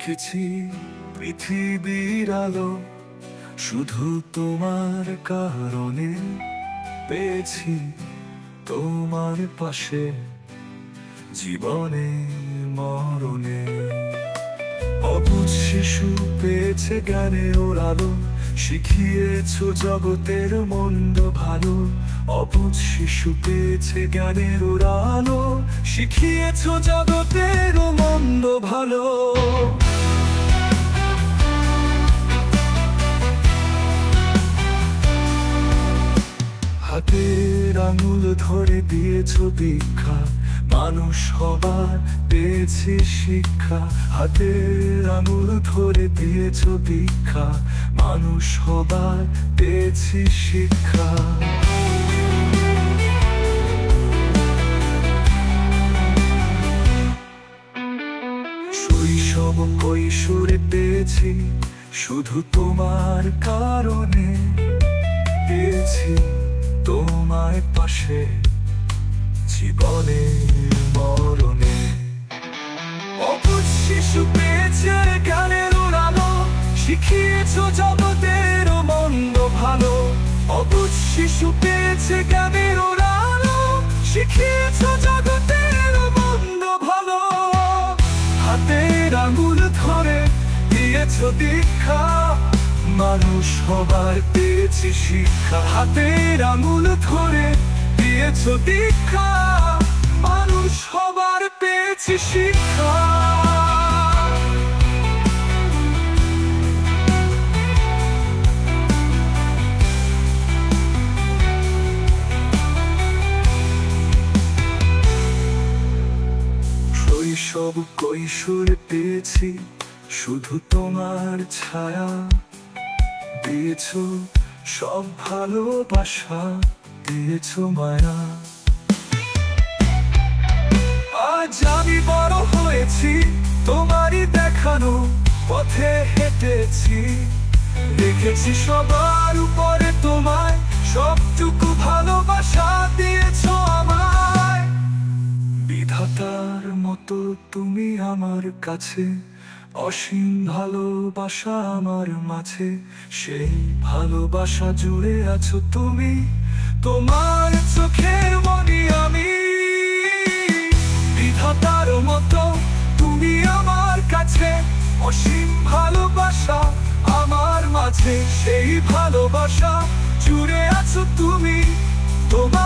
দেখেছি পৃথিবীর আলো শুধু তোমার কারণে, পেয়েছি তোমার পাশে জীবনে মরণে। অবুঝ শিশু পেয়েছে জ্ঞানে ওর আলো, শিখিয়েছো জগতের মন্দ ভালো। অবুঝ শিশু পেয়েছে জ্ঞানের ওর আলো, শিখিয়েছো জগতের মন্দ ভালো। হাতের আঙুল ধরে দিয়েছো দীক্ষা, মানুষ হবার পেয়েছি শিক্ষা। হাতের আঙুল ধরে দিয়েছো দীক্ষা, মানুষ হবার পেয়েছি শিক্ষা। শৈশব কৈশোরে পেয়েছি শুধু তোমার কারণে, পেয়েছি তোমার পাশে জীবনে মরণে। অবুঝ শিশু পেয়েছে জ্ঞানের আলো, শিখিয়েছো জগতের মন্দ ভালো। অবুঝ শিশু পেয়েছে জ্ঞানের আলো, শিখিয়েছো জগতের মন্দ ভালো। হাতের আঙুল ধরে দিয়েছো দীক্ষা, মানুষ হবার পেয়েছি শিক্ষা। হাতের আঙুল ধরে দিয়েছো দীক্ষা, মানুষ হবার পেয়েছি শিক্ষা। শৈশব কৈশোরে পেয়েছি শুধু তোমার ছায়া, দিয়েছো সব ভালোবাসা, দিয়েছো মায়া। আজ আমি বড় হয়েছি, তোমারই দেখানো পথে হেঁটেছি। দেখেছি সবার উপরে তোমায়, সবটুকু ভালোবাসা দিয়েছো আমায়। বিধাতার মতো তুমি আমার কাছে, অসীম ভালোবাসা আমার মাঝে। সেই ভালোবাসা জুড়ে আছো তুমি, তোমার চোখের মনি আমি। বিধাতার মতো তুমি আমার কাছে, অসীম ভালোবাসা আমার মাঝে। সেই ভালোবাসা জুড়ে আছো তুমি, তোমার